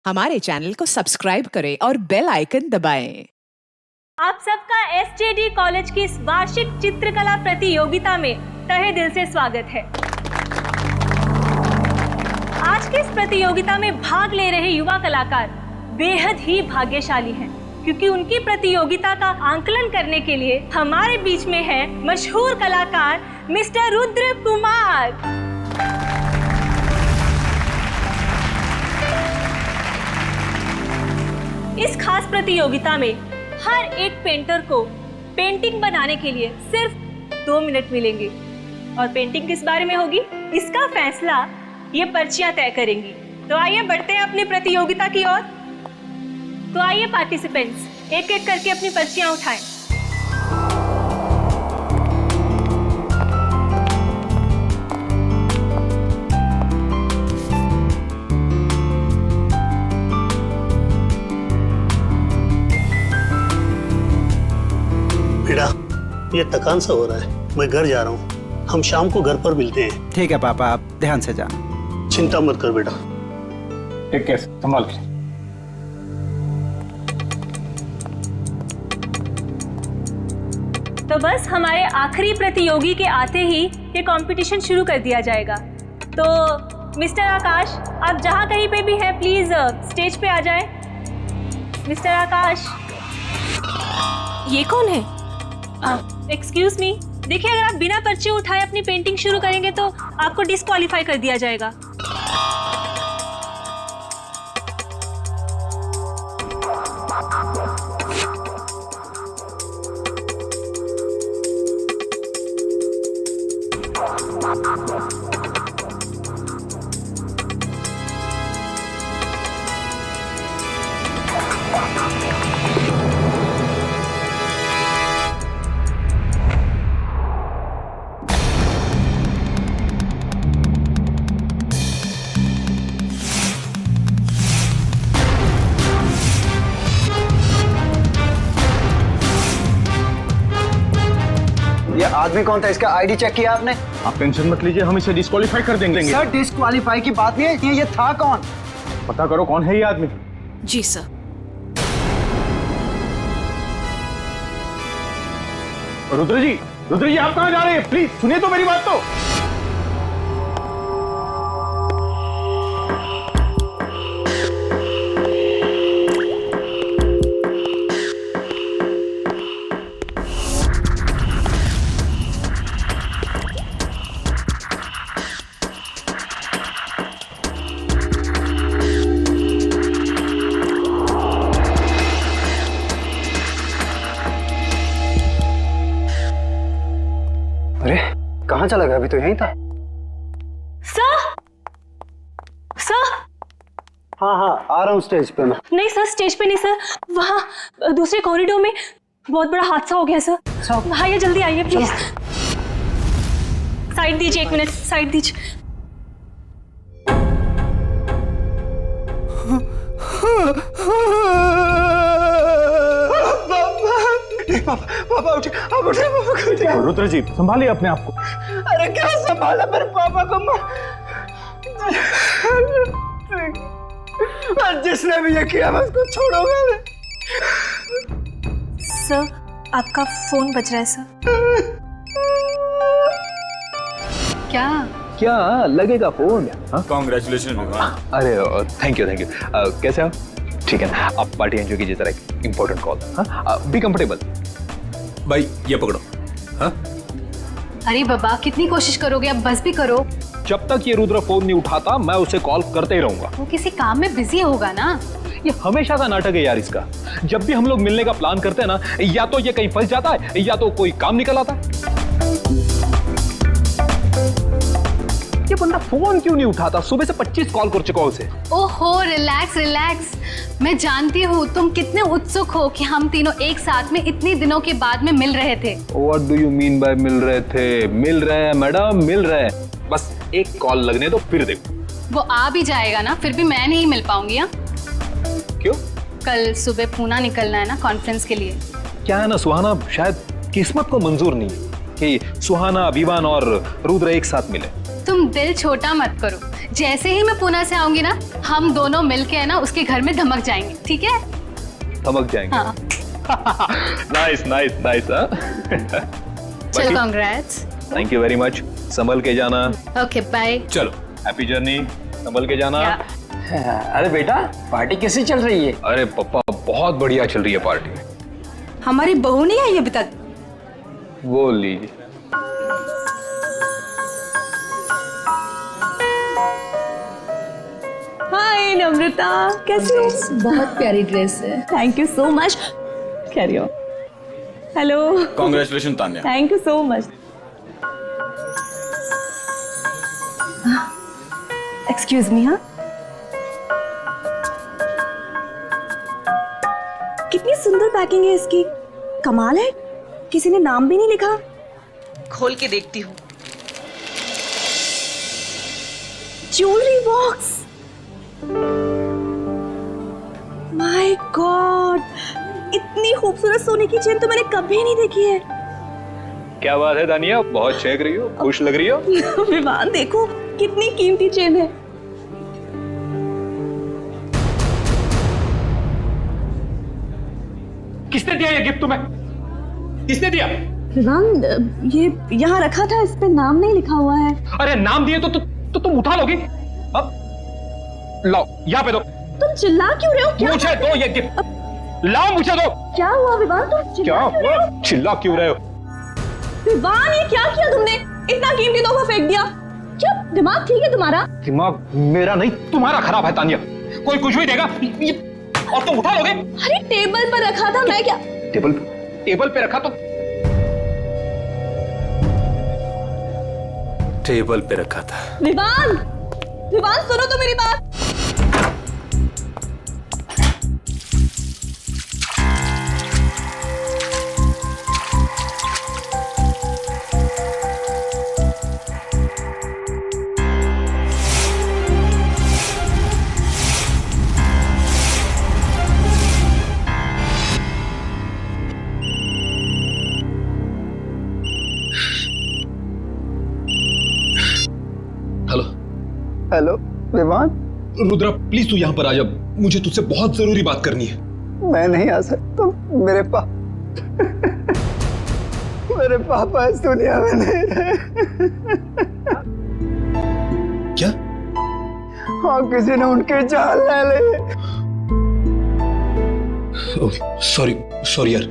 हमारे चैनल को सब्सक्राइब करें और बेल आइकन दबाएं। आप सबका एसजेडी कॉलेज की इस वार्षिक चित्रकला प्रतियोगिता में तहे दिल से स्वागत है। आज की इस प्रतियोगिता में भाग ले रहे युवा कलाकार बेहद ही भाग्यशाली हैं, क्योंकि उनकी प्रतियोगिता का आंकलन करने के लिए हमारे बीच में है मशहूर कलाकार मिस्टर रुद्र कुमार। इस खास प्रतियोगिता में हर एक पेंटर को पेंटिंग बनाने के लिए सिर्फ 2 मिनट मिलेंगे और पेंटिंग किस बारे में होगी इसका फैसला ये पर्चियां तय करेंगी। तो आइए बढ़ते हैं अपनी प्रतियोगिता की ओर। तो आइए पार्टिसिपेंट्स एक एक करके अपनी पर्चियां उठाएं। बेटा, ये थकान सा हो रहा है, मैं घर जा रहा हूँ। हम शाम को घर पर मिलते हैं। ठीक है पापा, आप ध्यान से जाना। चिंता मत कर बेटा। ठीक है, संभाल के। तो बस हमारे आखिरी प्रतियोगी के आते ही ये कंपटीशन शुरू कर दिया जाएगा। तो मिस्टर आकाश, आप जहाँ कहीं पे भी हैं प्लीज स्टेज पे आ जाएं। मिस्टर आकाश। ये कौन है? एक्सक्यूज मी, देखिए अगर आप बिना पर्ची उठाए अपनी पेंटिंग शुरू करेंगे तो आपको डिस्क्वालीफाई कर दिया जाएगा। ये आदमी कौन था? इसका आईडी चेक किया आपने? आप टेंशन मत लीजिए, हम इसे डिस्क्वालीफाई कर देंगे। सर, डिस्क्वालीफाई की बात नहीं है, ये था कौन? पता करो कौन है ये आदमी। जी सर। रुद्र जी आप कहाँ जा रहे हैं? प्लीज सुनिए तो मेरी बात तो। अरे कहाँ चला गया? अभी तो यहीं था। सर हाँ, आ रहा हूँ स्टेज पे मैं। नहीं सर, स्टेज पे नहीं सर, वहाँ दूसरे कॉरिडोर में बहुत बड़ा हादसा हो गया सर। आइए जल्दी आइए प्लीज। साइड दीजिए, 1 मिनट साइड दीजिए। पापा उठे, आप उठे पापा। रुद्र जी संभालिए अपने आप को। अरे क्या संभाला मेरे पापा को? जिसने भी ये किया मैं उसको छोड़ूंगा। सर आपका फोन बज रहा है सर। क्या लगेगा फोन? कांग्रेचुलेशन। अरे थैंक यू कैसे हो? ठीक है ना, आप पार्टी एंजॉय कीजिए, जरा एक इंपॉर्टेंट कॉल। हाँ, बी कंफर्टेबल। भाई ये पकड़ो। हाँ? अरे बाबा, कितनी कोशिश करोगे? अब बस भी करो। जब तक ये रुद्र फोन नहीं उठाता मैं उसे कॉल करते ही रहूंगा। वो किसी काम में बिजी होगा ना। ये हमेशा का नाटक है यार इसका। जब भी हम लोग मिलने का प्लान करते हैं ना, या तो ये कहीं फंस जाता है या तो कोई काम निकल आता है। ये बंदा फोन क्यों नहीं उठाता? सुबह से 25 कॉल कर चुका उसे। ओहो, रिलैक्स। मैं जानती हूँ तुम कितने उत्सुक हो कि हम तीनों एक साथ में इतनी दिनों के बाद में मिल रहे थे। What do you mean by मिल रहे थे? मिल रहे हैं मैडम, मिल रहे हैं। बस एक कॉल लगने दो फिर देखो। वो आ भी जाएगा ना, फिर भी मैं नहीं मिल पाऊंगी। हाँ, क्यों? कल सुबह पूना निकलना है ना कॉन्फ्रेंस के लिए। क्या है ना सुहाना, शायद किस्मत को मंजूर नहीं है कि सुहाना, विवान और रुद्र एक साथ मिले। तुम दिल छोटा मत करो, जैसे ही मैं पुणे से आऊंगी ना, हम दोनों मिलके है ना उसके घर में धमक जाएंगे, ठीक है? धमक जाएंगे। हाँ। Nice nice nice. चलो, congrats. Thank you very much. संभल के जाना। Okay, bye. चलो। Happy journey. संभल के जाना। अरे बेटा, पार्टी कैसी चल रही है? अरे पप्पा, बहुत बढ़िया चल रही है पार्टी। हमारी बहू नहीं आई अभी तक। वो लीजिए। हाय नम्रता, कैसी हो? बहुत प्यारी ड्रेस है। Thank you so much. Carry on. Hello. Congratulation Tanya. Thank you so much. Excuse me. हाँ, कितनी सुंदर पैकिंग है इसकी, कमाल है। किसी ने नाम भी नहीं लिखा। खोल के देखती हूँ। ज्वेलरी बॉक्स, माय गॉड, इतनी खूबसूरत सोने की चेन तो मैंने कभी नहीं देखी है। क्या बात है दानिया, बहुत चहक रही हो, खुश लग रही हो। विवान देखो, कितनी कीमती चेन है। किसने दिया ये गिफ्ट तुम्हें? किसने दिया? विवान, ये यहाँ रखा था, इस पे नाम नहीं लिखा हुआ है। अरे नाम दिए तो तुम उठा लोगी। अब लाओ, यहाँ पे दो। तुम चिल्ला क्यों रहे हो? क्या मुझे दो ये गिफ्ट, लाओ मुझे दो। क्या हुआ विवान? तुम क्या चिल्ला क्यों रहे हो? चिल्ला क्यों रहे हो? विवान, ये क्या किया तुमने? इतना कीमती तोहफा फेंक दिया। क्या दिमाग ठीक है तुम्हारा? दिमाग मेरा नहीं तुम्हारा खराब है तानिया। कोई कुछ भी देगा और तुम उठा लोगे। अरे टेबल पर रखा था, मैं क्या? टेबल पे रखा तो टेबल पे रखा था। विवान, विवान सुनो तो मेरी बात। हेलो विवान। रुद्रा प्लीज तू यहाँ पर आ जा, मुझे तुझसे बहुत जरूरी बात करनी है। मैं नहीं आ सकता, मेरे पापा इस दुनिया में नहीं रहे। क्या? हाँ, किसी ने उनकी जान ले ली। सॉरी यार।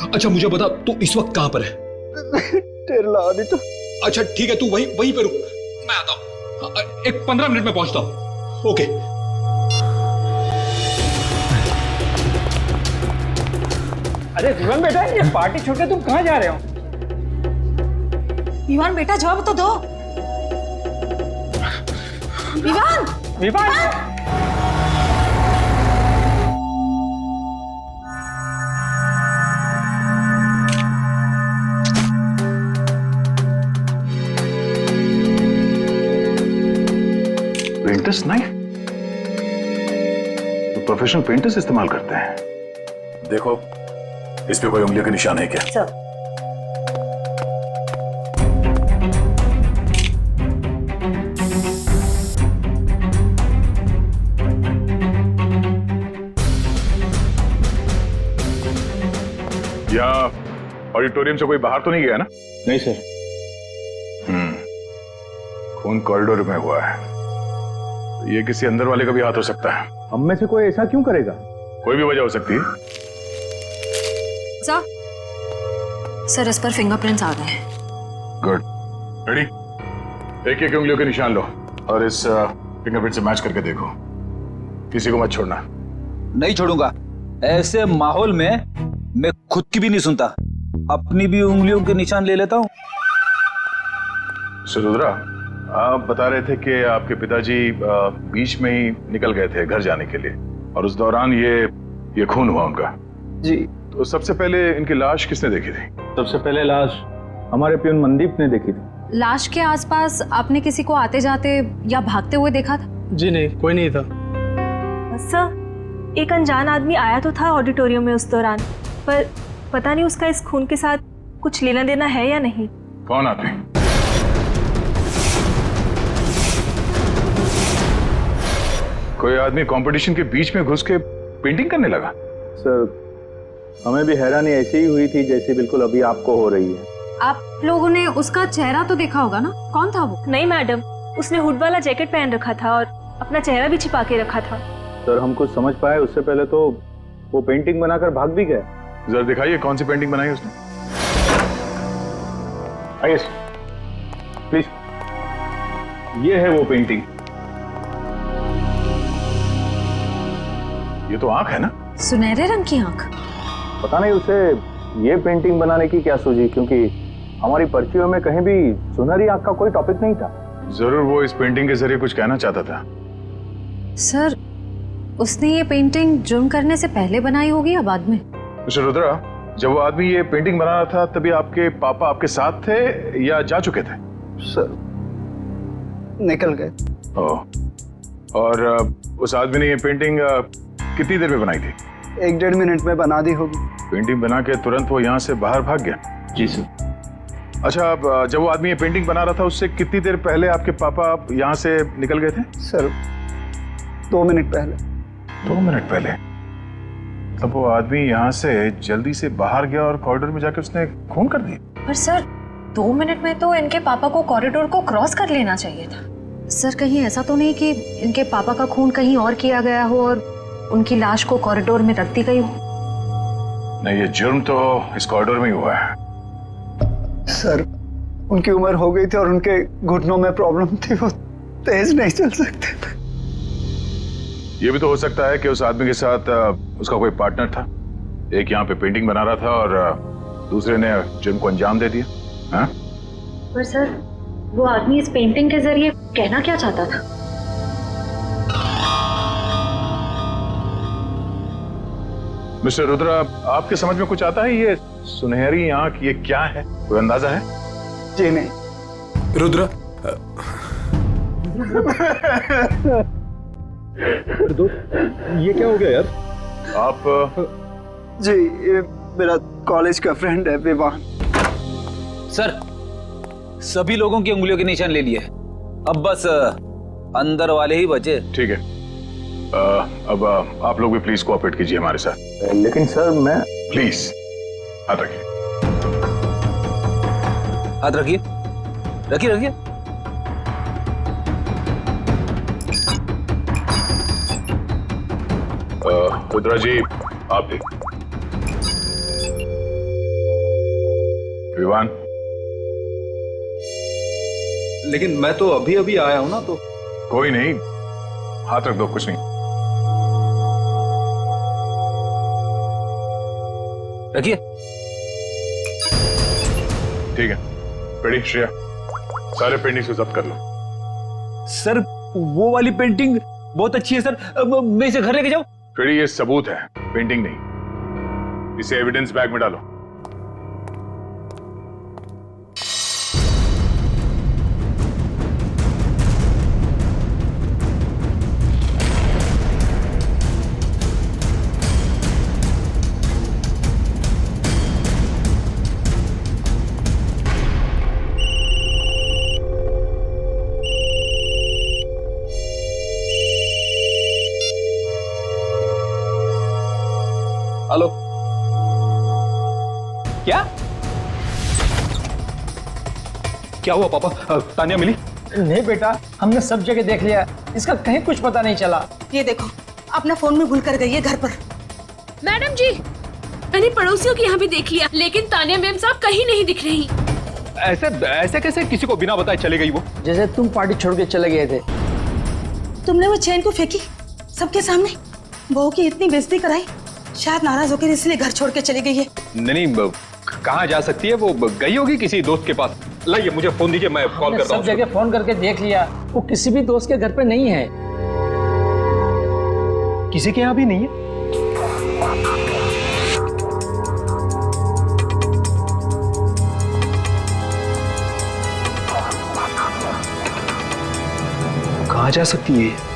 अच्छा मुझे बता, तू इस वक्त कहाँ पर है? टेरला ऑडिटर। अच्छा ठीक है, तू वहीं पे रुक, मैं आता हूँ। एक 15 मिनट में पहुंचता हूँ। ओके। अरे विवान बेटा, ये पार्टी छोड़ के तुम कहाँ जा रहे हो? विवान बेटा, जवाब तो दो। विवान, विवान, पेंटर्स नाइफ तो प्रोफेशनल पेंटर्स इस्तेमाल करते हैं। देखो, इस पे कोई उंगलियों के निशान है क्या? सर, या ऑडिटोरियम से कोई बाहर तो नहीं गया ना? नहीं सर। खून कॉरिडोर में हुआ है, ये किसी अंदर वाले का भी हाथ हो सकता है। हम में से कोई ऐसा क्यों करेगा? कोई भी वजह हो सकती है। सर, इस पर फिंगरप्रिंट्स आ गए हैं। Good, ready? एक एक उंगलियों के निशान लो और इस फिंगरप्रिंट से मैच करके देखो। किसी को मत छोड़ना। नहीं छोड़ूंगा। ऐसे माहौल में मैं खुद की भी नहीं सुनता, अपनी भी उंगलियों के निशान ले लेता हूँ। रुद्रा, आप बता रहे थे कि आपके पिताजी बीच में ही निकल गए थे घर जाने के लिए, और उस दौरान ये खून हुआ उनका। जी। तो सबसे पहले इनकी लाश किसने देखी थी? सबसे पहले लाश हमारे प्यून मनदीप ने देखी थी। लाश के आसपास आपने किसी को आते जाते या भागते हुए देखा था? जी नहीं, कोई नहीं था। सर, एक अनजान आदमी आया तो था ऑडिटोरियम में उस दौरान, पर पता नहीं उसका इस खून के साथ कुछ लेना देना है या नहीं। कौन आदमी? कोई आदमी कंपटीशन के बीच में घुस के पेंटिंग करने लगा? सर हमें भी हैरानी ऐसी ही हुई थी जैसी बिल्कुल अभी आपको हो रही है। आप लोगों ने उसका चेहरा तो देखा होगा ना, कौन था वो? नहीं मैडम, उसने हुड वाला जैकेट पहन रखा था और अपना चेहरा भी छिपा के रखा था। सर हम कुछ समझ पाए उससे पहले तो वो पेंटिंग बनाकर भाग भी गए। जरा दिखाइए कौन सी पेंटिंग बनाई उसने। आइए प्लीज। ये है वो पेंटिंग। ये तो आंख है ना? सुनहरे रंग की आंख। पता नहीं उसे ये पेंटिंग बनाने की क्या सूझी, क्योंकि हमारी पर्चियों में कहीं भी सुनहरी आंख का कोई टॉपिक नहीं था। जरूर वो इस पेंटिंग के जरिए कुछ कहना चाहता था। सर उसने ये पेंटिंग जुर्म करने से पहले बनाई होगी या बाद में? मिस्टर रुद्रा, जब वो आदमी ये पेंटिंग बना रहा था तभी आपके पापा आपके साथ थे या जा चुके थे? सर निकल गए। ओह। और उस आदमी ने ये पेंटिंग कितनी देर में बनाई थी? 1-1.5 मिनट में बना दी होगी। पेंटिंग बना के तुरंत वो यहाँ से बाहर भाग गया? जी सर। अच्छा, अब जब वो आदमी ये पेंटिंग बना रहा था उससे कितनी देर पहले आपके पापा यहाँ से निकल गए थे? सर 2 मिनट पहले। 2 मिनट पहले? तब वो आदमी यहाँ से जल्दी से बाहर गया और कॉरिडोर में जाके उसने खून कर दिया। पर सर 2 मिनट में तो इनके पापा को कॉरिडोर को क्रॉस कर लेना चाहिए था। सर कहीं ऐसा तो नहीं कि इनके पापा का खून कहीं और किया गया हो और उनकी लाश को कॉरिडोर में रख दी गई हो? नहीं, ये जुर्म तो इस कॉरिडोर में ही हुआ है। सर उनकी उम्र हो गई थी और उनके घुटनों में प्रॉब्लम थी, वो तेज नहीं चल सकते। ये भी तो हो सकता है कि उस आदमी के साथ उसका कोई पार्टनर था। एक यहाँ पे पेंटिंग बना रहा था और दूसरे ने जुर्म को अंजाम दे दिया। हाँ? पर सर वो आदमी इस पेंटिंग के जरिए कहना क्या चाहता था? मिस्टर रुद्रा, आपके समझ में कुछ आता है? ये सुनहरी आंख ये क्या है, कोई अंदाजा है? जी नहीं। रुद्रा, ये क्या हो गया यार? आप जी ये मेरा कॉलेज का फ्रेंड है विवान। सर सभी लोगों की उंगलियों के निशान ले लिए, अब बस अंदर वाले ही बचे। ठीक है, अब आप लोग भी प्लीज कोऑपरेट कीजिए हमारे साथ। लेकिन सर मैं प्लीज हाथ रखिए। हाथ रखिए, रखिए रखिए। रुद्रा जी आप भी। विवान, लेकिन मैं तो अभी अभी आया हूं ना, तो कोई नहीं, हाथ रख दो, कुछ नहीं। रखिए। ठीक है, रेडी श्रेया, सारे पेंटिंग्स को जब्त कर लो। सर वो वाली पेंटिंग बहुत अच्छी है सर, मैं इसे घर लेके जाऊं? रेडी, ये सबूत है, पेंटिंग नहीं। इसे एविडेंस बैग में डालो। हेलो। क्या हुआ पापा? तानिया मिली? नहीं बेटा, हमने सब जगह देख लिया, इसका कहीं कुछ पता नहीं चला। ये देखो, अपना फोन में भूल कर गई है घर पर। मैडम जी, मैंने पड़ोसियों के यहाँ भी देख लिया, लेकिन तानिया मैम साहब कहीं नहीं दिख रही। ऐसे कैसे किसी को बिना बताए चले गई वो? जैसे तुम पार्टी छोड़ के चले गए थे। तुमने वो चेन को फेंकी सबके सामने, बहू की इतनी बेइज्जती कराई, शायद नाराज होकर इसलिए घर छोड़ के चली गई है। नहीं, कहाँ जा सकती है वो? गई होगी किसी दोस्त के पास। लाइए मुझे फोन दीजिए, मैं कॉल करता हूँ। सब जगह फोन करके देख लिया, वो किसी भी दोस्त के घर पे नहीं है। किसी के यहाँ भी नहीं है? कहाँ जा सकती है?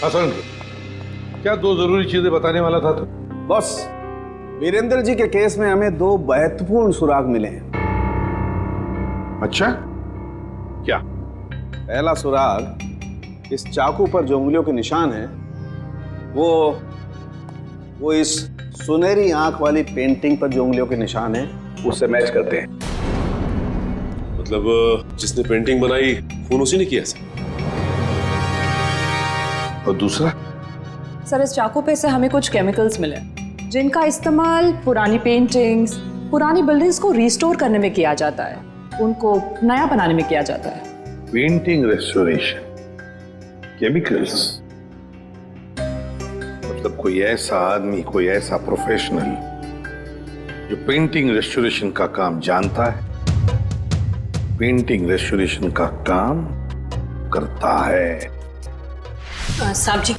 हसन, क्या दो जरूरी चीजें बताने वाला था तू? बॉस, वीरेंद्र जी के केस में हमें दो महत्वपूर्ण सुराग मिले हैं। अच्छा, क्या? पहला सुराग, इस चाकू पर जो उंगलियों के निशान हैं, वो इस सुनहरी आंख वाली पेंटिंग पर जो उंगलियों के निशान हैं, उससे मैच करते हैं। मतलब जिसने पेंटिंग बनाई खून उसी ने किया सर? और दूसरा? सर, इस चाकू पे से हमें कुछ केमिकल्स मिले जिनका इस्तेमाल पुरानी पेंटिंग्स, पुरानी बिल्डिंग्स को रिस्टोर करने में किया जाता है, उनको नया बनाने में किया जाता है। पेंटिंग रेस्टोरेशन, केमिकल्स, मतलब कोई ऐसा आदमी, कोई ऐसा प्रोफेशनल जो पेंटिंग रेस्टोरेशन का काम जानता है, पेंटिंग रेस्टोरेशन का काम करता है। साहब जी,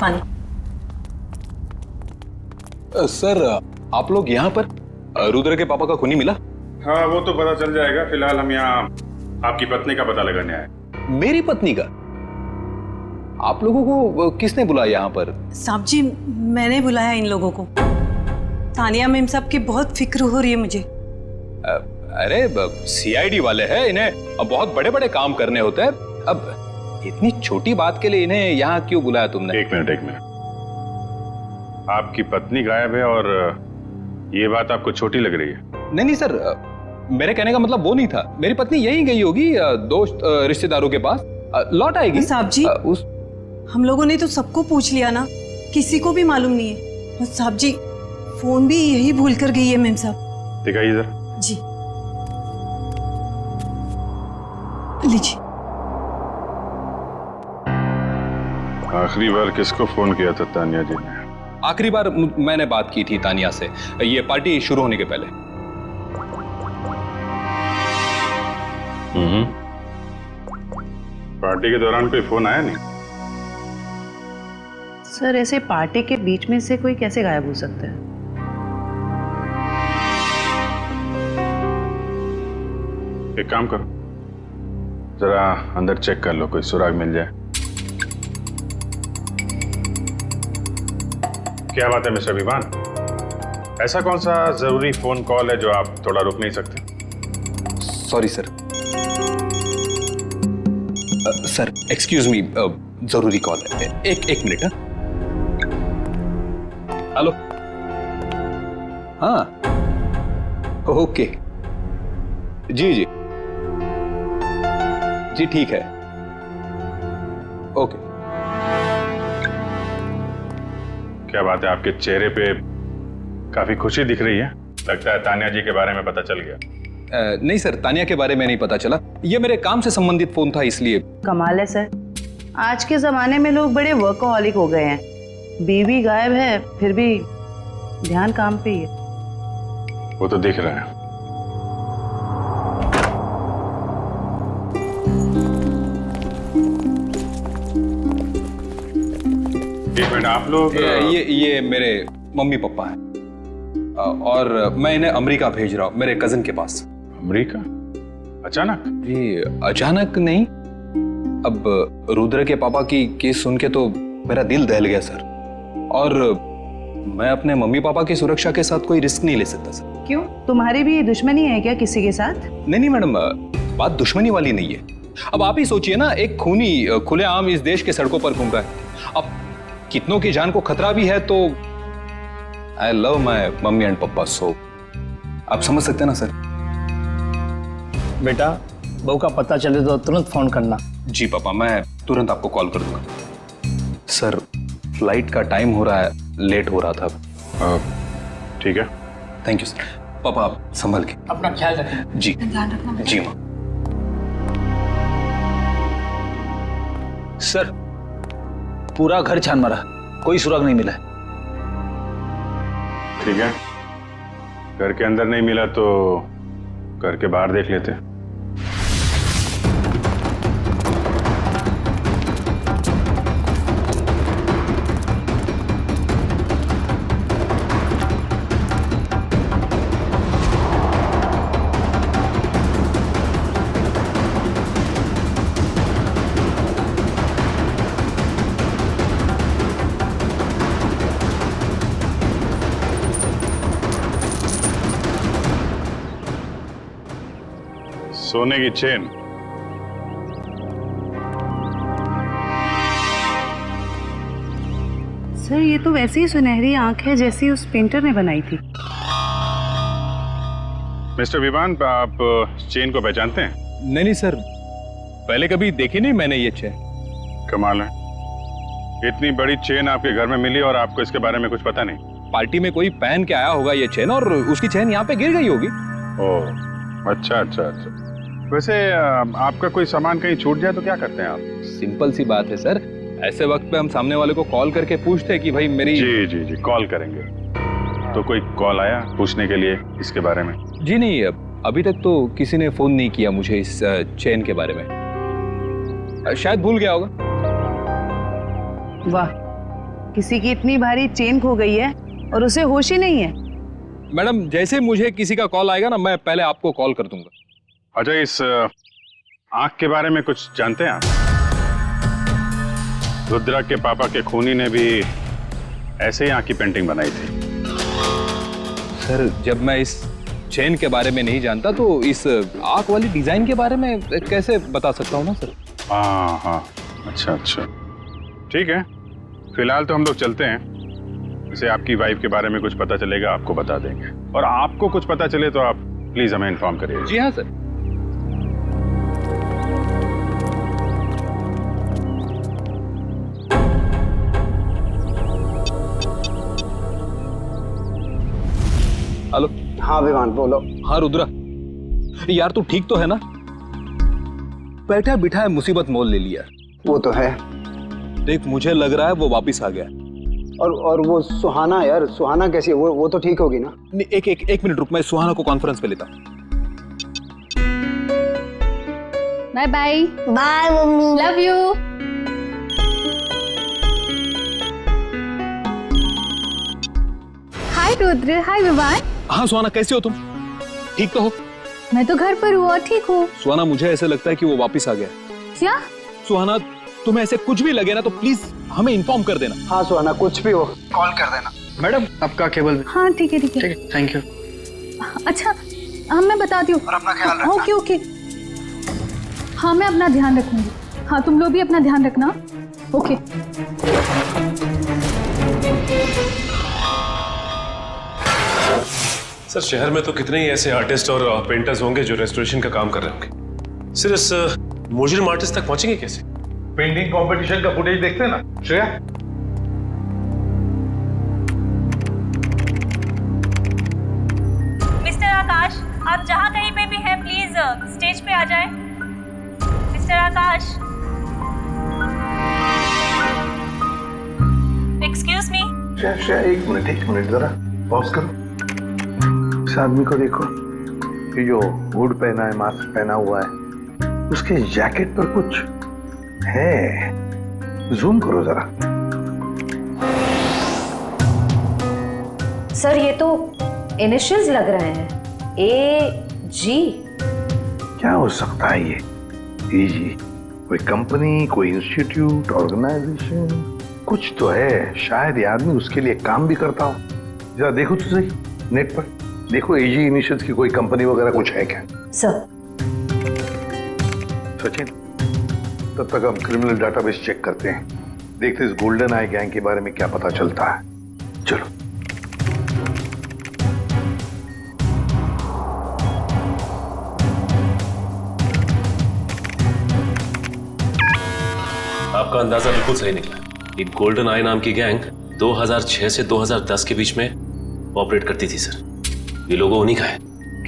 पानी। सर, आप लोग यहाँ पर रुद्र के पापा का खूनी मिला? हाँ, वो तो पता चल जाएगा। फिलहाल हम यहाँ आपकी पत्नी का पता लगाने आए। मेरी पत्नी का? आप लोगों को किसने बुलाया यहाँ पर? साहब जी, मैंने बुलाया इन लोगों को। तानिया मैम साहब की बहुत फिक्र हो रही है मुझे। अरे सीआईडी वाले हैं, इन्हें अब बहुत बड़े बड़े काम करने होते हैं। अब इतनी छोटी बात के लिए इन्हें यहाँ क्यों बुलाया तुमने? एक मिनट। आपकी पत्नी गायब है और ये बात आपको छोटी लग रही है? नहीं सर, मेरे कहने का मतलब वो नहीं था। मेरी पत्नी यहीं गई होगी दोस्त रिश्तेदारों के पास, लौट आएगी। साहब जी, हम लोगों ने तो सबको पूछ लिया ना, किसी को भी मालूम नहीं है। और साहब जी, फोन भी यही भूल कर गई है मैम साहब। दिखाइए जरा। जी लीजिए। आखिरी बार किसको फोन किया था तानिया जी ने? आखिरी बार मैंने बात की थी तानिया से, ये पार्टी शुरू होने के पहले। पार्टी के दौरान कोई फोन आया नहीं? सर, ऐसे पार्टी के बीच में से कोई कैसे गायब हो सकता है? एक काम करो, जरा अंदर चेक कर लो, कोई सुराग मिल जाए। क्या बात है मिस्टर विवान, ऐसा कौन सा जरूरी फोन कॉल है जो आप थोड़ा रुक नहीं सकते? Sorry sir. Sir excuse me, जरूरी कॉल है। एक मिनट। हेलो। हाँ, ओके, जी ठीक है, ओके। क्या बात है, आपके चेहरे पे काफी खुशी दिख रही है। लगता है तानिया जी के बारे में पता चल गया। नहीं सर, तानिया के बारे में नहीं पता चला। ये मेरे काम से संबंधित फोन था, इसलिए। कमाल है सर, आज के जमाने में लोग बड़े वर्कहॉलिक हो गए हैं। बीवी गायब है, फिर भी ध्यान काम पे ही है। वो तो दिख रहा है। एक मिनट, आप लोग? ये मेरे मम्मी पापा हैं और मैं इन्हें अमेरिका भेज रहा हूँ, मेरे कजिन के पास। अमेरिका? अचानक? जी अचानक नहीं, अब रुद्र के पापा की केस सुन के तो मेरा दिल दहल गया सर, और मैं अपने मम्मी पापा की सुरक्षा के साथ कोई रिस्क नहीं ले सकता सर। क्यों, तुम्हारी भी दुश्मनी है क्या किसी के साथ? नहीं मैडम, बात दुश्मनी वाली नहीं है। अब आप ही सोचिए ना, एक खूनी खुलेआम इस देश के सड़कों पर घूम रहा है। अब कितनों की जान को खतरा भी है, तो I love my mummy and पापा, सो आप समझ सकते हैं ना सर। बेटा, बहू का पता चले तो तुरंत फोन करना। जी पापा, मैं तुरंत आपको कॉल कर दूंगा। सर फ्लाइट का टाइम हो रहा है, लेट हो रहा था। ठीक है, थैंक यू सर। पापा आप संभल के अपना ख्याल रखें। जी जी माँ। सर पूरा घर छान मारा, कोई सुराग नहीं मिला है। ठीक है, घर के अंदर नहीं मिला तो घर के बाहर देख लेते हैं। सोने की चेन। सर ये तो वैसी ही सुनहरी आंख है जैसी उस पेंटर ने बनाई थी। मिस्टर विवान, आप चेन को पहचानते हैं? नहीं सर, पहले कभी देखी नहीं मैंने ये चेन। कमाल है, इतनी बड़ी चेन आपके घर में मिली और आपको इसके बारे में कुछ पता नहीं? पार्टी में कोई पहन के आया होगा ये चेन और उसकी चेन यहाँ पे गिर गई होगी। ओह, अच्छा अच्छा अच्छा। वैसे आपका कोई सामान कहीं छूट जाए तो क्या करते हैं आप? सिंपल सी बात है सर, ऐसे वक्त पे हम सामने वाले को कॉल करके पूछते हैं कि भाई मेरी। जी जी जी, कॉल करेंगे। तो कोई कॉल आया पूछने के लिए इसके बारे में? जी नहीं, अभी तक तो किसी ने फोन नहीं किया मुझे इस चेन के बारे में। शायद भूल गया होगा। वाह, किसी की इतनी भारी चेन खो गई है और उसे होश ही नहीं है। मैडम, जैसे मुझे किसी का कॉल आएगा ना, मैं पहले आपको कॉल कर दूंगा। अच्छा, इस आंख के बारे में कुछ जानते हैं आप? रुद्रा के पापा के खूनी ने भी ऐसे ही आंख की पेंटिंग बनाई थी। सर, जब मैं इस चेन के बारे में नहीं जानता तो इस आंख वाली डिजाइन के बारे में कैसे बता सकता हूँ ना सर। हाँ हाँ, अच्छा अच्छा, ठीक है। फिलहाल तो हम लोग चलते हैं। जैसे आपकी वाइफ के बारे में कुछ पता चलेगा आपको बता देंगे, और आपको कुछ पता चले तो आप प्लीज हमें इन्फॉर्म करिए। जी हाँ सर। हेलो। हाँ विवान, बोलो। हाँ रुद्रा, यार तू ठीक तो है ना? बैठा बिठा मुसीबत मोल ले लिया। वो तो है। देख, मुझे लग रहा है वो वापिस आ गया। और वो सुहाना, यार सुहाना कैसी है? वो तो ठीक होगी ना? एक मिनट रुक, मैं सुहाना को कॉन्फ्रेंस पे लेता। Bye bye. Bye mummy, love you. Hi Rudra. Hi Vivaan. हाँ सुहाना, कैसे हो तुम? ठीक तो हो? मैं तो घर पर हूँ और ठीक हूँ। सुहाना, मुझे ऐसे लगता है कि वो वापिस आ गया। क्या? सुहाना, तुम्हें ऐसे कुछ भी लगे ना तो प्लीज हमें इन्फॉर्म कर देना। हाँ सुहाना, कुछ भी हो कॉल कर देना। मैडम, आपका केबल। हाँ ठीक है ठीक है। ठीक है, थैंक यू। अच्छा, हाँ मैं बताती हूँ। और अपना ख्याल रखना। Okay okay. हाँ मैं अपना ध्यान रखूंगी। हाँ तुम लोग भी अपना ध्यान रखना। ओके। सर, शहर में तो कितने ही ऐसे आर्टिस्ट और पेंटर्स होंगे जो रेस्टोरेशन का काम कर रहे होंगे। सिर्फ इस मुजरिम आर्टिस्ट तक पहुंचेंगे कैसे? पेंटिंग कंपटीशन का फुटेज देखते हैं ना श्रेया? मिस्टर आकाश, आप जहाँ कहीं पे भी हैं प्लीज स्टेज पे आ जाएं। मिस्टर आकाश, एक्सक्यूज मी। श्रेया, एक मिनट जरा पॉज करो। इस आदमी को देखो, ये जो हुड पहना है, मास्क पहना हुआ है, उसके जैकेट पर कुछ है। जूम करो जरा। सर ये तो इनिशियल्स लग रहे हैं, AG। क्या हो सकता है ये? AG? कोई कंपनी, कोई इंस्टीट्यूट, ऑर्गेनाइजेशन, कुछ तो है। शायद ये आदमी उसके लिए काम भी करता हो। जरा देखो तो सही नेट पर, देखो AG इनिशियल्स की कोई कंपनी वगैरह कुछ है क्या? सर। सचिन, तब तक हम क्रिमिनल डाटाबेस चेक करते हैं, देखते इस गोल्डन आई गैंग के बारे में क्या पता चलता है। चलो। आपका अंदाजा बिल्कुल सही निकला। ये गोल्डन आई नाम की गैंग 2006 से 2010 के बीच में ऑपरेट करती थी सर। ये लोगों उन्हीं का है।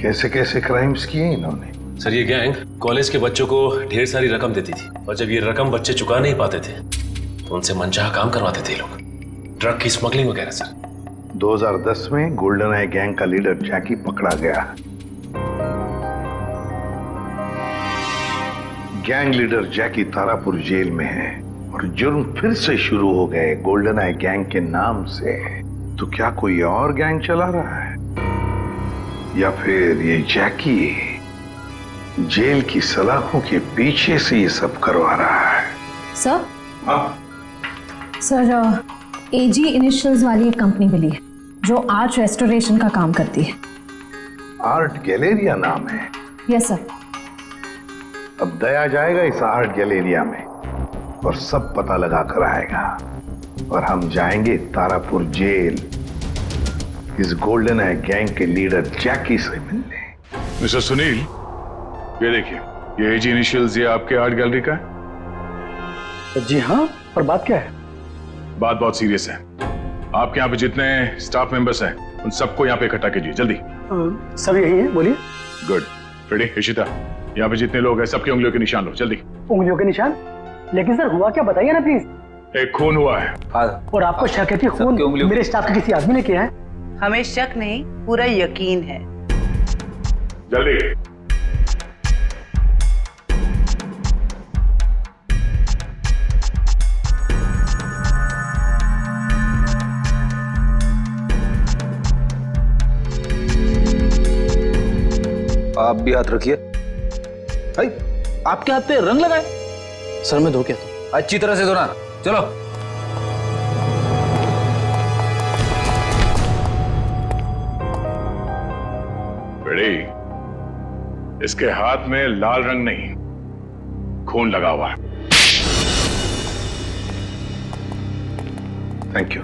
कैसे कैसे क्राइम्स किए इन्होंने? सर, ये गैंग कॉलेज के बच्चों को ढेर सारी रकम देती थी, और जब ये रकम बच्चे चुका नहीं पाते थे तो उनसे मनचाहा काम करवाते थे लोग, ड्रग की स्मगलिंग वगैरह सर। 2010 में गोल्डन आई गैंग का लीडर जैकी पकड़ा गया। गैंग लीडर जैकी तारापुर जेल में है और जुर्म फिर से शुरू हो गए गोल्डन आई गैंग के नाम से। तो क्या कोई और गैंग चला रहा है, या फिर ये जैकी जेल की सलाखों के पीछे से ये सब करवा रहा है? सर। हाँ सर, AG इनिशियल्स वाली एक कंपनी मिली है जो आर्ट रेस्टोरेशन का काम करती है। आर्ट गैलेरिया नाम है? Yes sir. अब दया जाएगा इस आर्ट गैलेरिया में और सब पता लगा कर आएगा और हम जाएंगे तारापुर जेल इस गोल्डन आई गैंग के लीडर जैकी से मिलने। मिस्टर सुनील, ये देखिए, ये एज इनिशियल्स ये आपके आर्ट गैलरी का है? जी हाँ, पर बात क्या है? बात बहुत सीरियस है। आपके यहाँ पे जितने स्टाफ मेंबर्स हैं उन सबको यहाँ पे इकट्ठा कीजिए जल्दी। सब यही है, बोलिए। गुड। रेडी? इशिता, यहाँ पे जितने लोग हैं सबकी उंगलियों के निशान लो जल्दी। उंगलियों के निशान? लेकिन सर हुआ क्या, बताइए ना प्लीज। एक खून हुआ है। और आपको शक है कि खून मेरे स्टाफ के किसी आदमी ने किया है? हमें शक नहीं, पूरा यकीन है। जल्दी। आप भी हाथ रखिए। भाई, आपके हाथ पे रंग लगाए? सर मैं धो के आता हूं। अच्छी तरह से धोना। चलो। बेड़ी, इसके हाथ में लाल रंग नहीं, खून लगा हुआ है। Thank you.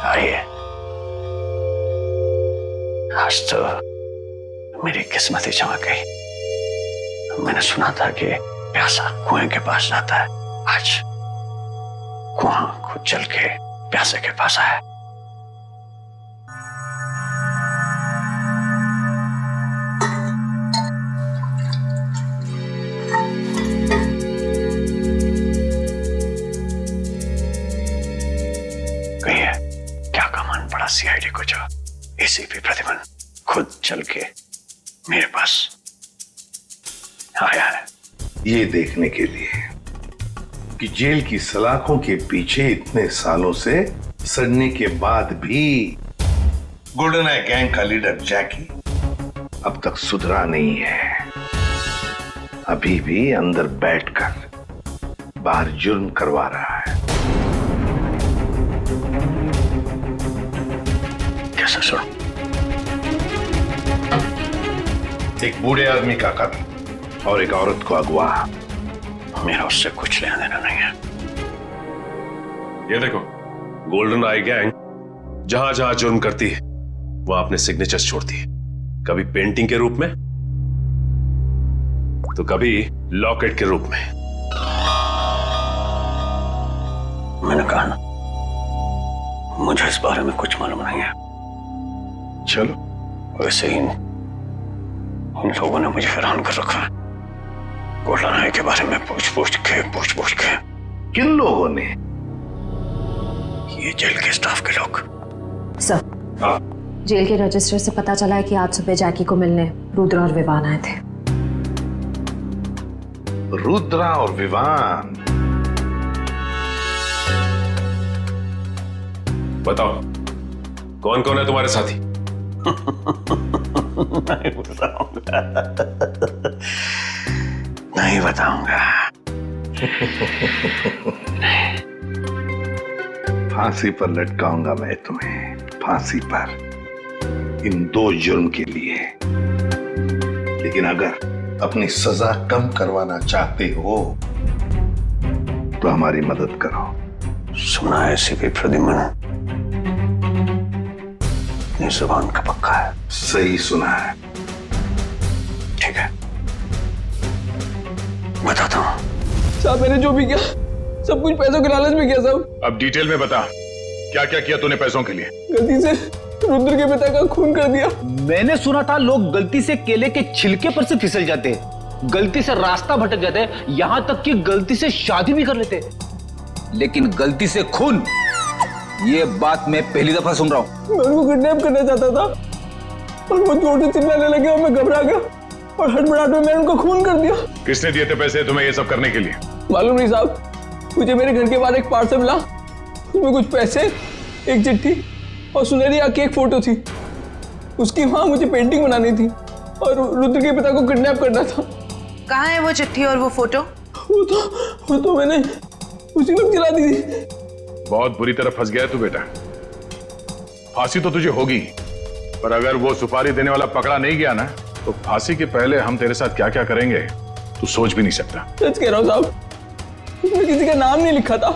आइए, आज तो मेरी किस्मत ही चमक गई। मैंने सुना था कि प्यासा कुएं के पास जाता है, आज कुआं खुद चल के प्यासे के पास आया। कहिए, क्या कमान पड़ा सीआईडी को जो एसीपी प्रतिमन खुद चल के मेरे पास आया है? ये देखने के लिए कि जेल की सलाखों के पीछे इतने सालों से सड़ने के बाद भी गोल्डन आई गैंग का लीडर जैकी अब तक सुधरा नहीं है। अभी भी अंदर बैठकर बाहर जुर्म करवा रहा है। कैसे सुनो? एक बूढ़े आदमी का कत्ल और एक औरत को अगवा। मेरा उससे कुछ लेना देना नहीं है। ये देखो, गोल्डन आई गैंग जहां जहां जुर्म करती है वहां अपने सिग्नेचर्स छोड़ती है, कभी पेंटिंग के रूप में तो कभी लॉकेट के रूप में। मैंने कहा ना, मुझे इस बारे में कुछ मालूम नहीं है। चलो, वैसे ही इन लोगों ने मुझे हैरान कर रखा है। गोल्डन आई के बारे में पूछ पूछ के। किन लोगों ने? ये जेल के स्टाफ के लोग। सर, जेल के रजिस्टर से पता चला है कि आज सुबह जैकी को मिलने रुद्रा और विवान आए थे। रुद्रा और विवान? बताओ, कौन कौन है तुम्हारे साथी? नहीं बताऊंगा। फांसी पर लटकाऊंगा मैं तुम्हें, फांसी पर, इन 2 जुर्म के लिए। लेकिन अगर अपनी सजा कम करवाना चाहते हो तो हमारी मदद करो। सुना है एसीपी प्रद्युमन अपनी जुबान का पक्का है। सही सुना है। ठीक है, बताता हूँ। साहब, मैंने जो भी किया सब कुछ पैसों के लालच में किया साहब। अब डिटेल में बता, क्या क्या किया तूने पैसों के लिए? गलती से रुद्र के पिता का खून कर दिया। मैंने सुना था लोग गलती से केले के छिलके पर से फिसल जाते हैं, गलती से रास्ता भटक जाते हैं, यहां तक कि गलती से शादी भी कर लेते हैं। लेकिन गलती से खून, ये बात मैं पहली दफा सुन रहा हूं। मैं उनको किडनैप करना चाहता था और वो जोर से चिल्लाने लगे और मैं घबरा गया और हड़बड़ाहट में मैंने उनको खून कर दिया। किसने दिए थे पैसे तुम्हें ये सब करने के लिए? मालूम नहीं साहब, मुझे मेरे घर के बाहर एक पार्सल मिला, उसमें कुछ पैसे, एक चिट्ठी और सुनहरी आंख की एक फोटो थी। उसकी वहां मुझे पेंटिंग बनानी थी और रुद्र के पिता को किडनैप करना था। कहाँ है वो चिट्ठी और वो फोटो? वो तो मैंने उसी वक्त जला दी थी। बहुत बुरी तरह फंस गया है तू बेटा। फांसी तो तुझे होगी, पर अगर वो सुपारी देने वाला पकड़ा नहीं गया ना, तो फांसी के पहले हम तेरे साथ क्या क्या करेंगे तू सोच भी नहीं सकता। सच कह रहा हूँ साहब, उसमें किसी का नाम नहीं लिखा था।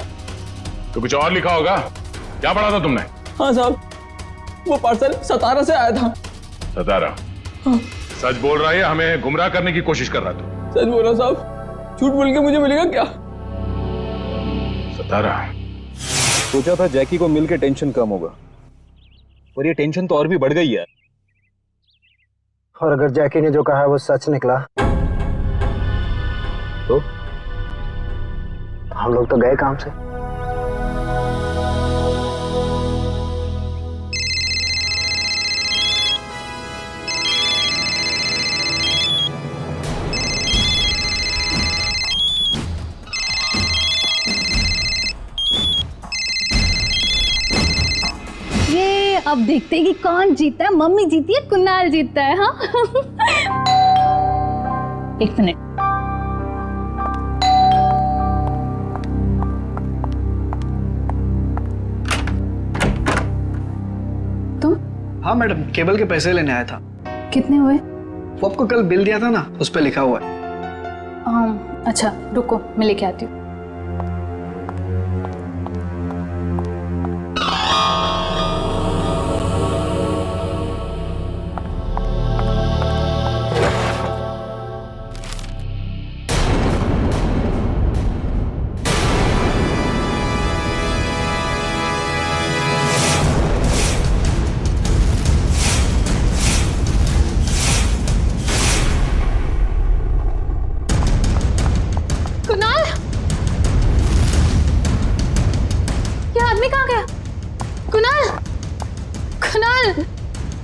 तो कुछ और लिखा होगा। क्या पढ़ा था तुमने? हाँ साहब, वो पार्सल सतारा से आया था। सतारा? हाँ। सच बोल रहा है, हमें गुमराह करने की कोशिश कर रहा तू? सच बोल रहा साहब, झूठ बोल के मुझे मिलेगा क्या? सतारा? सोचा था जैकी को मिलके टेंशन कम होगा, और ये टेंशन तो और भी बढ़ गई है। और अगर जैकी ने जो कहा है वो सच निकला तो हम लोग तो गए काम से। ये अब देखते हैं कि कौन जीता है, मम्मी जीती है कुणाल जीतता है। हाँ एक मिनट। तुम? हाँ मैडम, केबल के पैसे लेने आया था। कितने हुए? वो आपको कल बिल दिया था ना, उस पर लिखा हुआ है। अच्छा रुको, मैं लेके आती हूँ।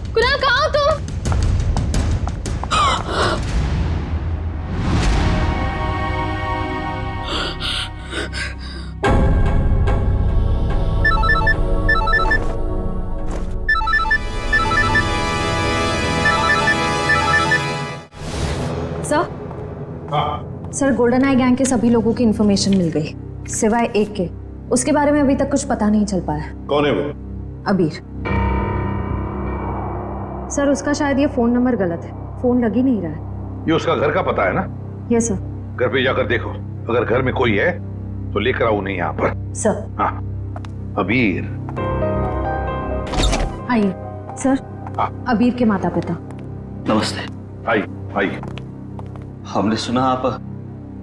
कुणाल कहाँ हो तुम? सर, गोल्डन आई गैंग के सभी लोगों की इंफॉर्मेशन मिल गई, सिवाय एक के। उसके बारे में अभी तक कुछ पता नहीं चल पाया। कौन है वो? अबीर। सर, उसका शायद ये फोन नंबर गलत है, फोन लग ही नहीं रहा है। ये उसका घर का पता है ना? Yes sir. घर पे जाकर देखो, अगर घर में कोई है तो लेकर आओ नहीं यहाँ पर। सर। हाँ, अबीर। आइए सर। हाँ। अबीर के माता पिता। नमस्ते। आइए। हमने सुना आप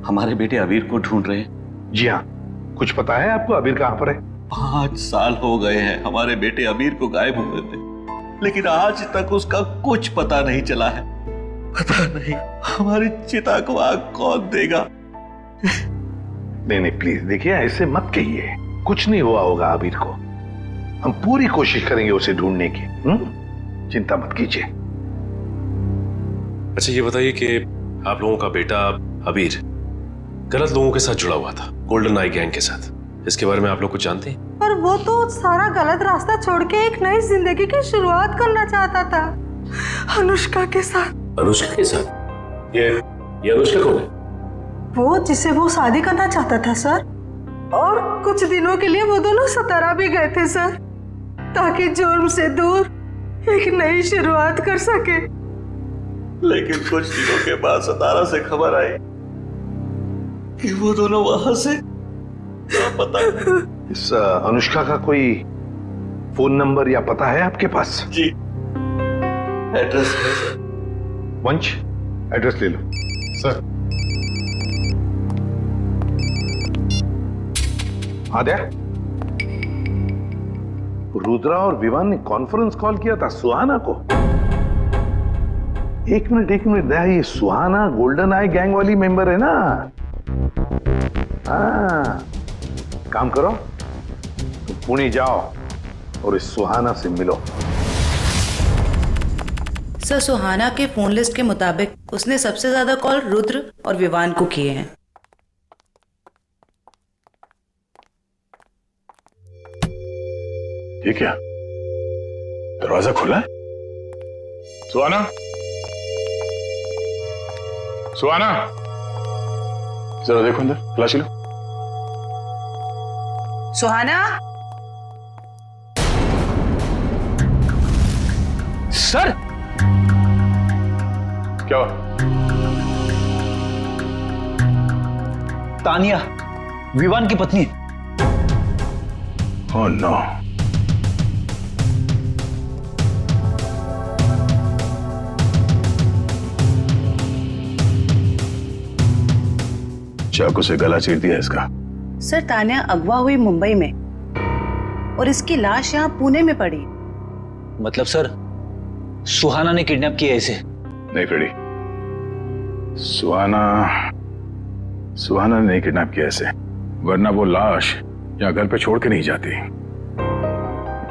हमारे बेटे अबीर को ढूंढ रहे हैं। जी हाँ, कुछ पता है आपको अबीर कहाँ पर है? 5 साल हो गए हैं हमारे बेटे अबीर को गायब हुए थे, लेकिन आज तक उसका कुछ पता नहीं चला है। पता नहीं हमारी चिता को आग कौन देगा। नहीं प्लीज देखिए, ऐसे मत कहिए, कुछ नहीं हुआ होगा अबीर को। हम पूरी कोशिश करेंगे उसे ढूंढने की। चिंता मत कीजिए। अच्छा ये बताइए कि आप लोगों का बेटा अबीर गलत लोगों के साथ जुड़ा हुआ था, गोल्डन आई गैंग के साथ, इसके बारे में आप लोग कुछ जानते हैं? पर वो तो सारा गलत रास्ता छोड़ के एक नई जिंदगी की शुरुआत करना चाहता था, अनुष्का के साथ। अनुष्का के साथ? ये अनुष्का कौन है? वो जिसे वो शादी करना चाहता था सर, और कुछ दिनों के लिए वो दोनों सतारा भी गए थे सर, ताकि जुर्म से दूर एक नई शुरुआत कर सके। लेकिन कुछ दिनों के बाद सतारा से खबर आई कि वो दोनों वहां से पता। इस अनुष्का का कोई फोन नंबर या पता है आपके पास? जी, एड्रेस है सर। वंश, एड्रेस ले लो। सर। आद्या, रुद्रा और विवान ने कॉन्फ्रेंस कॉल किया था सुहाना को। एक मिनट दया, ये सुहाना गोल्डन आई गैंग वाली मेंबर है ना? हाँ, काम करो, तो पुणे जाओ और इस सुहाना से मिलो। सर, सुहाना के फोन लिस्ट के मुताबिक उसने सबसे ज्यादा कॉल रुद्र और विवान को किए हैं। ये क्या, दरवाजा खुला है? सुहाना, सुहाना, जरा देखो अंदर, तलाशी लो। सुहाना। सर क्या? तानिया विवान की पत्नी। Oh no. चाकू से गला चीर दिया इसका। सर तान्या अगवा हुई मुंबई में और इसकी लाश यहाँ पुणे में पड़ी। मतलब सर सुहाना ने किडनैप किया इसे? नहीं फ्रेडी, सुहाना ने नहीं किडनैप किया इसे, वरना वो लाश यहाँ घर पे छोड़ के नहीं जाती।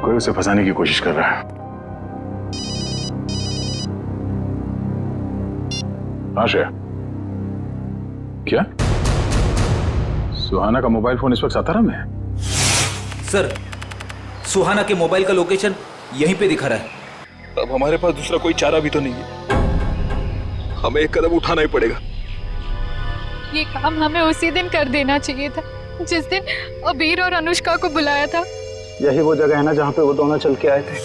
कोई उसे फंसाने की कोशिश कर रहा है। हाँ श्रेया, क्या सुहाना का मोबाइल फोन इस वक्त सातारा में है? सर सुहाना के मोबाइल का लोकेशन यहीं पे दिखा रहा है। अब हमारे पास दूसरा कोई चारा भी तो नहीं है, हमें एक कदम उठाना ही पड़ेगा। ये काम हमें उसी दिन कर देना चाहिए था जिस दिन अबीर और अनुष्का को बुलाया था। यही वो जगह है ना जहाँ पे वो दोनों चल के आए थे।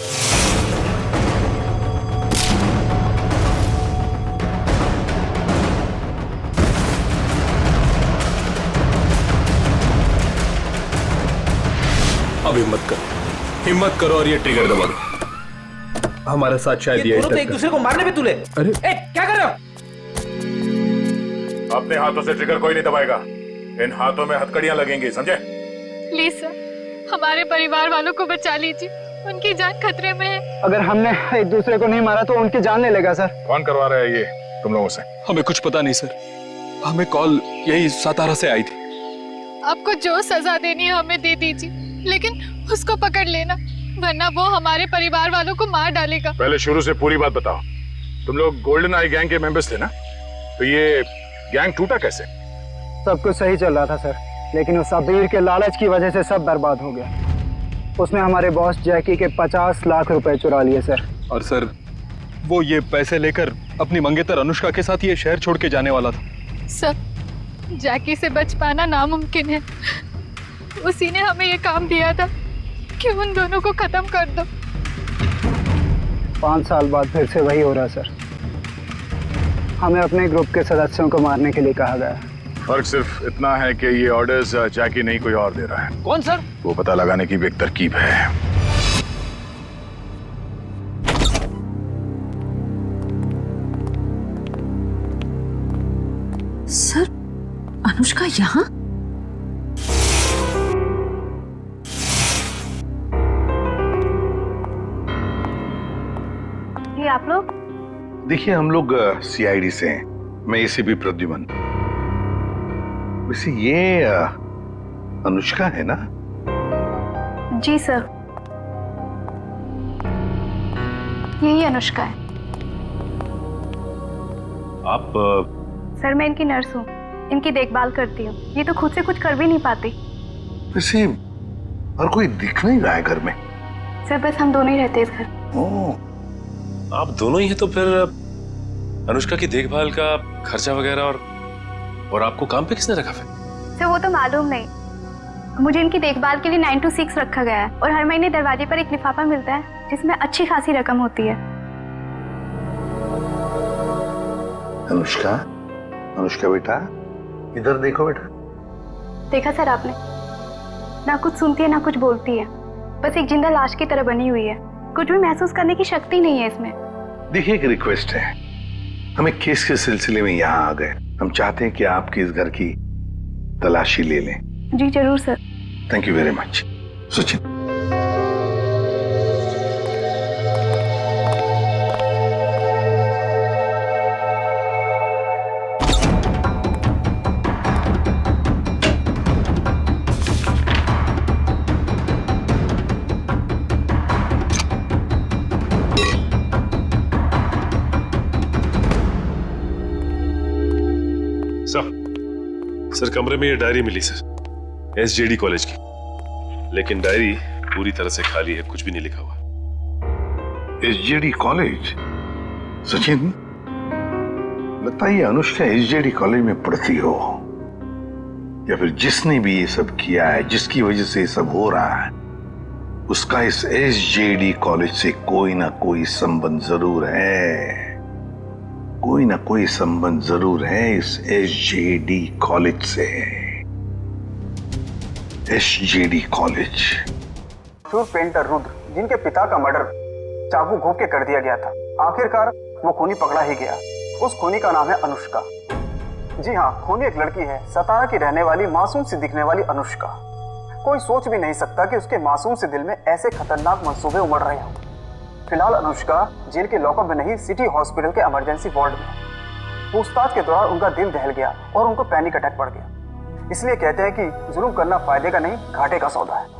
अब हिम्मत करो और ये ट्रिगर दबा दो। हमारे साथ शायद ये तो एक दूसरे को मारने पे तुले। अरे क्या कर रहे हो? अपने हाथों से ट्रिगर कोई नहीं दबाएगा, इन हाथों में हथकड़ियां लगेंगी, समझे? प्लीज सर, हमारे परिवार वालों को बचा लीजिए, उनकी जान खतरे में है। अगर हमने एक दूसरे को नहीं मारा तो उनकी जान ले लेगा सर। कौन करवा रहा है ये तुम लोगों से? हमें कुछ पता नहीं सर, हमें कॉल यही सातारा से आई थी। आपको जो सजा देनी है हमें दे दीजिए, लेकिन उसको पकड़ लेना, वरना वो हमारे परिवार वालों को मार डालेगा। पहले शुरू से पूरी बात बताओ। तुम लोग गोल्डन आई गैंग के मेंबर्स थे ना? तो ये गैंग टूटा कैसे? सब कुछ सही चल रहा था सर, लेकिन उस अबीर के लालच की वजह से सब बर्बाद हो गया। उसने हमारे बॉस जैकी के 50 लाख रुपए चुरा लिए सर। और सर वो ये पैसे लेकर अपनी मंगेतर अनुष्का के साथ ये शहर छोड़ के जाने वाला था। सर जैकी से बच पाना नामुमकिन है, उसी ने हमें ये काम दिया था कि उन दोनों को खत्म कर दो। 5 साल बाद फिर से वही हो रहा सर। हमें अपने ग्रुप के सदस्यों को मारने के लिए कहा गया। फर्क सिर्फ इतना है कि ये ऑर्डर्स जैकी नहीं कोई और दे रहा है। कौन सर? वो पता लगाने की भी एक तरकीब है। सर अनुष्का यहाँ? ये आप लोग? देखिए हम लोग सीआईडी से हैं, मैं एसीपी प्रद्युमन। वैसे ये अनुष्का है ना? जी सर, यही अनुष्का है। आप सर मैं इनकी नर्स हूँ, इनकी देखभाल करती हूँ। ये तो खुद से कुछ कर भी नहीं पाती। वैसे और कोई दिख नहीं रहा है घर में। सर बस हम दोनों ही रहते हैं घर। आप दोनों ही हैं, तो फिर अनुष्का की देखभाल का खर्चा वगैरह और आपको काम पे किसने रखा फिर? सर वो तो मालूम नहीं, मुझे इनकी देखभाल के लिए 9 to 6 रखा गया है और हर महीने दरवाजे पर एक लिफाफा मिलता है जिसमें अच्छी खासी रकम होती है। अनुष्का, अनुष्का बेटा इधर देखो बेटा। देखा सर आपने, ना कुछ सुनती है ना कुछ बोलती है, बस एक जिंदा लाश की तरह बनी हुई है। कुछ भी महसूस करने की शक्ति नहीं है इसमें। देखिए एक रिक्वेस्ट है, हमें केस के सिलसिले में यहाँ आ गए, हम चाहते हैं कि आपके इस घर की तलाशी ले लें। जी जरूर sir. Thank you very much. Sachin. Sir कमरे में ये डायरी मिली सर, एसजेडी कॉलेज की, लेकिन डायरी पूरी तरह से खाली है, कुछ भी नहीं लिखा हुआ। SJD college? सचिन लगता है ये अनुष्का एसजेडी कॉलेज में पढ़ती हो, या फिर जिसने भी ये सब किया है, जिसकी वजह से ये सब हो रहा है, उसका इस SJD कॉलेज से कोई ना कोई संबंध जरूर है। कोई ना कोई संबंध जरूर है इस SJD कॉलेज से। SJD college. मशहूर पेंटर रुद्र, जिनके पिता का मर्डर चाकू घोंप के कर दिया गया था, आखिरकार वो खूनी पकड़ा ही गया। उस खूनी का नाम है अनुष्का। जी हाँ, खूनी एक लड़की है, सतारा की रहने वाली, मासूम सी दिखने वाली अनुष्का। कोई सोच भी नहीं सकता कि उसके मासूम से दिल में ऐसे खतरनाक मंसूबे उमड़ रहे हों। फिलहाल अनुष्का जेल के लॉकअप में नहीं, सिटी हॉस्पिटल के इमरजेंसी वार्ड में। पूछताछ के दौरान उनका दिल दहल गया और उनको पैनिक अटैक पड़ गया। इसलिए कहते हैं कि जुल्म करना फायदे का नहीं, घाटे का सौदा है।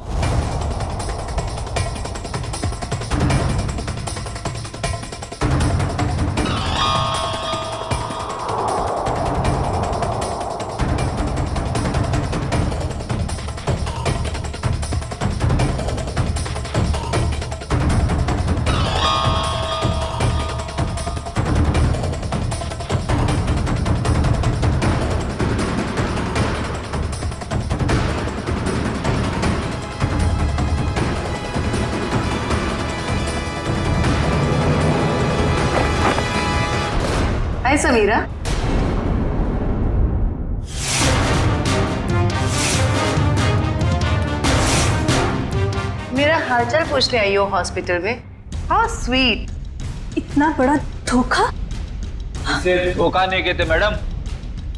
हाय समीरा। मेरा हालचाल पूछने आई हो हॉस्पिटल में? How sweet. इतना बड़ा धोखा। इसे धोखा नहीं कहते मैडम,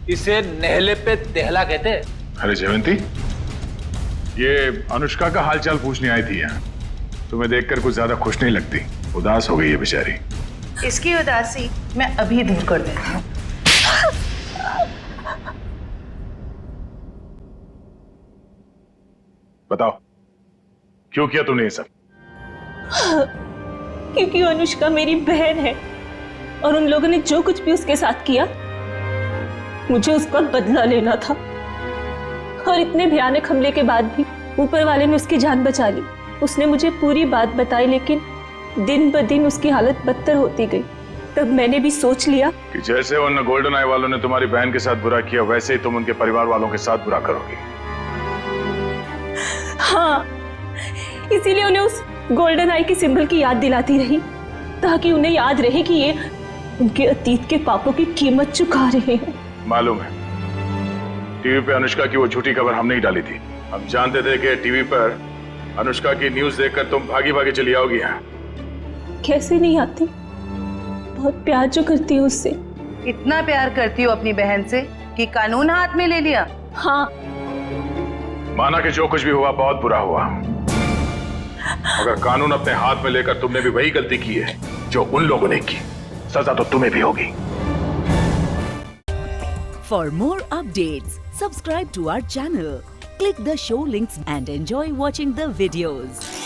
इसे नहले पे दहला कहते। अरे जयवंती, ये अनुष्का का हालचाल पूछने आई थी यहाँ। तुम्हें देखकर कुछ ज्यादा खुश नहीं लगती, उदास हो गई है बेचारी। इसकी उदासी मैं अभी दूर कर देती हूँ। बताओ, क्यों किया तुमने ये सब? क्योंकि अनुष्का मेरी बहन है और उन लोगों ने जो कुछ भी उसके साथ किया, मुझे उसका बदला लेना था। और इतने भयानक हमले के बाद भी ऊपर वाले ने उसकी जान बचा ली। उसने मुझे पूरी बात बताई, लेकिन दिन ब दिन उसकी हालत बदतर होती गई। तब मैंने भी सोच लिया कि जैसे उन गोल्डन आई वालों ने तुम्हारी बहन के साथ बुरा किया, वैसे ही तुम उनके परिवार वालों के साथ बुरा करोगी। हाँ, इसीलिए उन्हें उस गोल्डन आई के सिंबल की याद दिलाती रही, ताकि उन्हें याद रहे कि ये उनके अतीत के पापों की कीमत चुका रहे हैं। मालूम है, टीवी पे अनुष्का की वो झूठी खबर हमने ही डाली थी। हम जानते थे कि टीवी पर अनुष्का की न्यूज देखकर तुम भागी भागी चली आओगी यहाँ। कैसे नहीं आती, बहुत प्यार जो करती हूँ उससे। इतना प्यार करती हो अपनी बहन से कि कानून हाथ में ले लिया? हाँ। माना कि जो कुछ भी हुआ बहुत बुरा हुआ, अगर कानून अपने हाथ में लेकर तुमने भी वही गलती की है जो उन लोगों ने की, सजा तो तुम्हें भी होगी। For more updates, subscribe to our channel, click the show links and enjoy watching the videos.